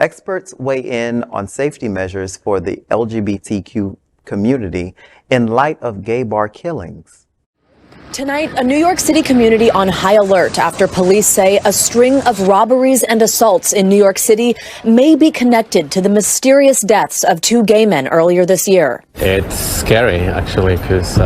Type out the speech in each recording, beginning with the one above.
experts weigh in on safety measures for the LGBTQ community in light of gay bar killings. Tonight, a New York City community on high alert after police say a string of robberies and assaults in New York City may be connected to the mysterious deaths of two gay men earlier this year. It's scary, actually, because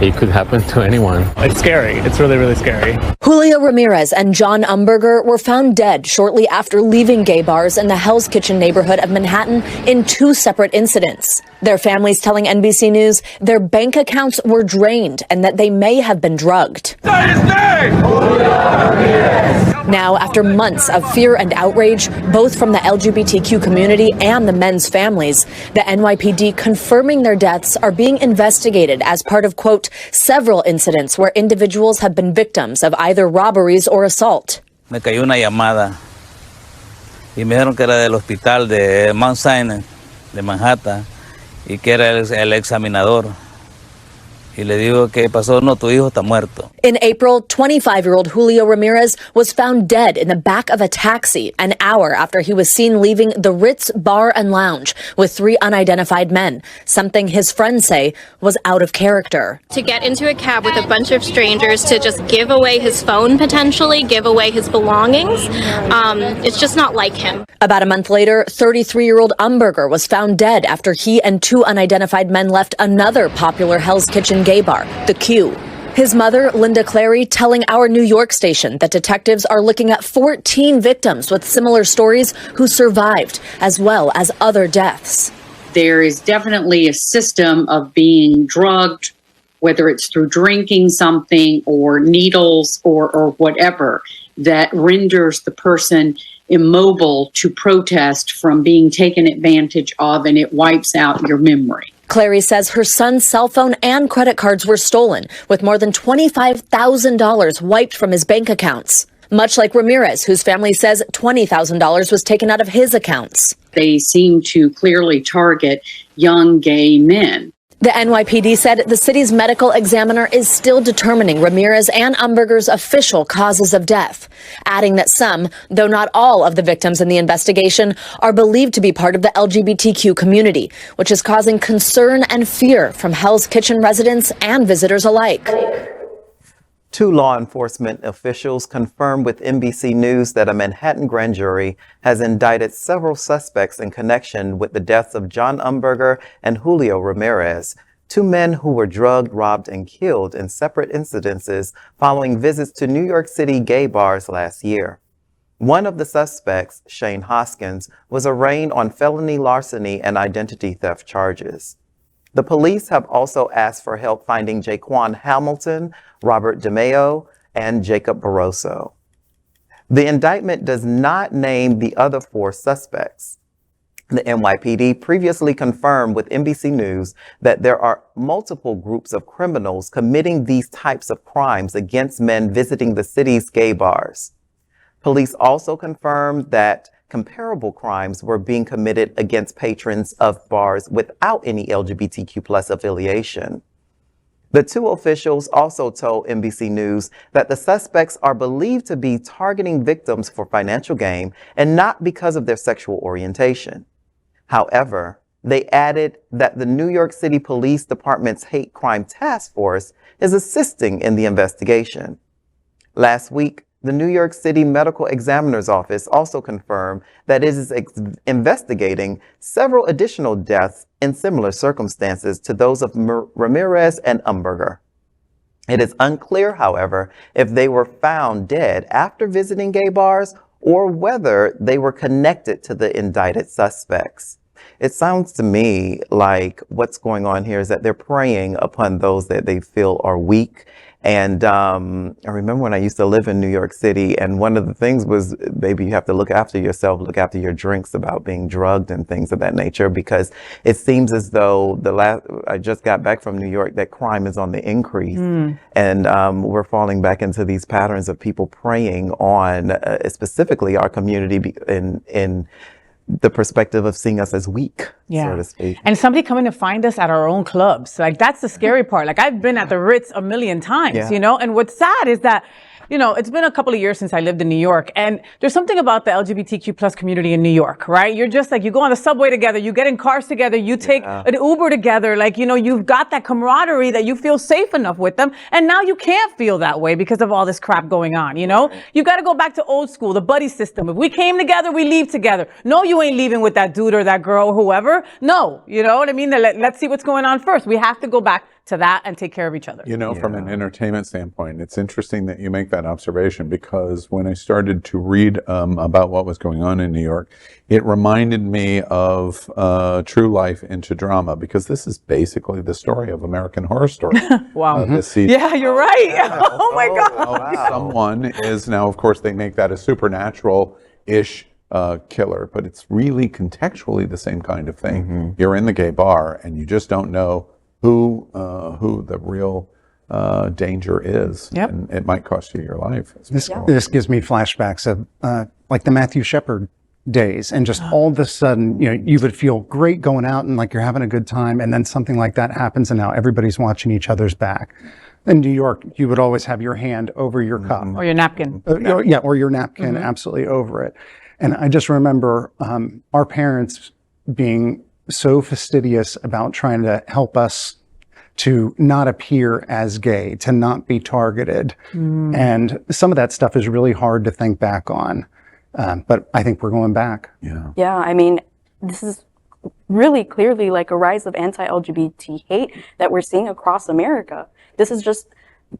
it could happen to anyone. It's scary. It's really, really scary. Julio Ramirez and John Umberger were found dead shortly after leaving gay bars in the Hell's Kitchen neighborhood of Manhattan in two separate incidents. Their families telling NBC News their bank accounts were drained and that they may have been drugged. Now, after months of fear and outrage, both from the LGBTQ community and the men's families, the NYPD confirming their deaths are being investigated as part of, quote, several incidents where individuals have been victims of either robberies or assault. Me cayó una llamada y me dijeron que era del hospital de Mount Sinai, de Manhattan, y que era el examinador. Y le digo, ¿qué pasó? No, tu hijo está muerto. In April, 25-year-old Julio Ramirez was found dead in the back of a taxi an hour after he was seen leaving the Ritz Bar and Lounge with three unidentified men, something his friends say was out of character. To get into a cab with a bunch of strangers to just give away his phone, potentially, give away his belongings, it's just not like him. About a month later, 33-year-old Umberger was found dead after he and two unidentified men left another popular Hell's Kitchen gay bar, The Q. His mother, Linda Clary, telling our New York station that detectives are looking at 14 victims with similar stories who survived, as well as other deaths. There is definitely a system of being drugged, whether it's through drinking something or needles or whatever, that renders the person immobile to protest from being taken advantage of, and it wipes out your memory. Clary says her son's cell phone and credit cards were stolen, with more than $25,000 wiped from his bank accounts. Much like Ramirez, whose family says $20,000 was taken out of his accounts. They seem to clearly target young gay men. The NYPD said the city's medical examiner is still determining Ramirez and Umberger's official causes of death, adding that some, though not all, of the victims in the investigation are believed to be part of the LGBTQ community, which is causing concern and fear from Hell's Kitchen residents and visitors alike. Two law enforcement officials confirmed with NBC News that a Manhattan grand jury has indicted several suspects in connection with the deaths of John Umberger and Julio Ramirez, two men who were drugged, robbed, and killed in separate incidences following visits to New York City gay bars last year. One of the suspects, Shane Hoskins, was arraigned on felony larceny and identity theft charges. The police have also asked for help finding Jayqwan Hamilton, Robert Demaio, and Jacob Barroso. The indictment does not name the other four suspects. The NYPD previously confirmed with NBC News that there are multiple groups of criminals committing these types of crimes against men visiting the city's gay bars. Police also confirmed that comparable crimes were being committed against patrons of bars without any LGBTQ+ affiliation. The two officials also told NBC News that the suspects are believed to be targeting victims for financial gain and not because of their sexual orientation. However, they added that the New York City Police Department's Hate Crime Task Force is assisting in the investigation. Last week, the New York City Medical Examiner's Office also confirmed that it is investigating several additional deaths in similar circumstances to those of Ramirez and Umberger. It is unclear, however, if they were found dead after visiting gay bars or whether they were connected to the indicted suspects. It sounds to me like what's going on here is that they're preying upon those that they feel are weak. And I remember when I used to live in New York City, and one of the things was maybe you have to look after yourself, look after your drinks about being drugged and things of that nature, because it seems as though I just got back from New York, that crime is on the increase. And we're falling back into these patterns of people preying on specifically our community in the perspective of seeing us as weak, Yeah. so to speak. And somebody coming to find us at our own clubs. Like, that's the scary part. Like, I've been at the Ritz a million times, Yeah. you know? And what's sad is that, you know, it's been a couple of years since I lived in New York. And there's something about the LGBTQ plus community in New York, right? You're just like, you go on the subway together, you get in cars together, you take an Uber together. Like, you know, you've got that camaraderie that you feel safe enough with them. And now you can't feel that way because of all this crap going on, you know? You got to go back to old school, the buddy system. If we came together, we leave together. No, you ain't leaving with that dude or that girl or whoever. No, you know what I mean? Let's see what's going on first. We have to go back to that and take care of each other. You know, from an entertainment standpoint, it's interesting that you make that observation, because when I started to read about what was going on in New York, it reminded me of True Life into Drama, because this is basically the story of American Horror Story. Wow. This season. Yeah, you're right. Oh my God. Wow. Someone is now, of course, they make that a supernatural-ish killer, but it's really contextually the same kind of thing. You're in the gay bar and you just don't know who the real danger is. Yep. And it might cost you your life. This gives me flashbacks of like the Matthew Shepard days, and just all of a sudden, you know, you would feel great going out and like you're having a good time, and then something like that happens, and now everybody's watching each other's back. In New York, you would always have your hand over your cup. Or your napkin. Or your napkin, absolutely over it. And I just remember our parents being so fastidious about trying to help us to not appear as gay, to not be targeted. And some of that stuff is really hard to think back on. But I think we're going back. Yeah, I mean, this is really clearly like a rise of anti-LGBT hate that we're seeing across America. This is just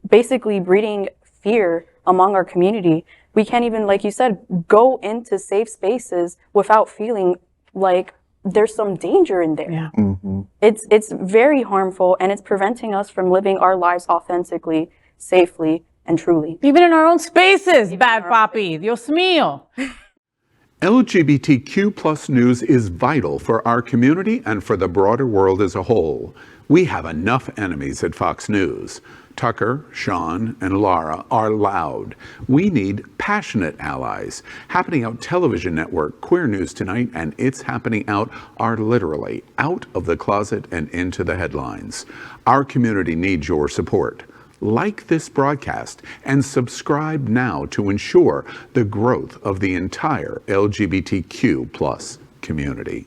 basically breeding fear among our community. We can't even, like you said, go into safe spaces without feeling like there's some danger in there. Yeah. It's very harmful, and it's preventing us from living our lives authentically, safely, and truly. Even in our own spaces, bad papi. Dios mío. LGBTQ plus news is vital for our community and for the broader world as a whole. We have enough enemies at Fox News. Tucker, Sean, and Laura are loud. We need passionate allies. Happening Out Television Network, Queer News Tonight, and It's Happening Out are literally out of the closet and into the headlines. Our community needs your support. Like this broadcast and subscribe now to ensure the growth of the entire LGBTQ plus community.